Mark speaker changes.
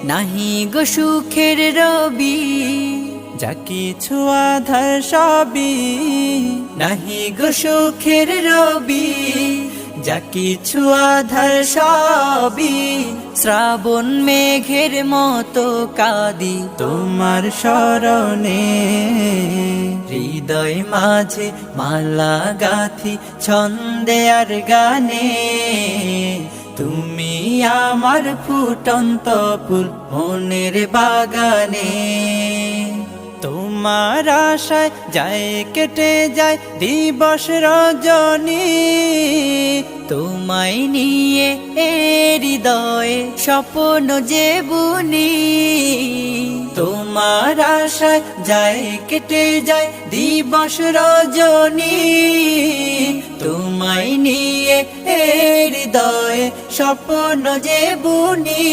Speaker 1: নাহি গো সুখের রবি,
Speaker 2: যা কিছু আধার সবই,
Speaker 1: নাহি গো সুখের রবি, যা কিছু আধার সবই। শ্রাবণ মেঘের মতো কাঁদি
Speaker 2: তোমার স্মরণে।
Speaker 1: হৃদয় মাঝে মালা গাথি ছন্দে আর গানে। তুমি আমার ফুটন্ত ফুল মনের বাগানে।
Speaker 2: তোমার আশায় যায় কেটে যায় দিবস রজনী,
Speaker 1: তোমায় নিয়ে হৃদয়ে স্বপ্ন যে বুনি। তোমার আশায় যায় কেটে যায় দিবস রজনী, তোমায় নিয়ে হৃদয়ে স্বপ্ন যে বুনি।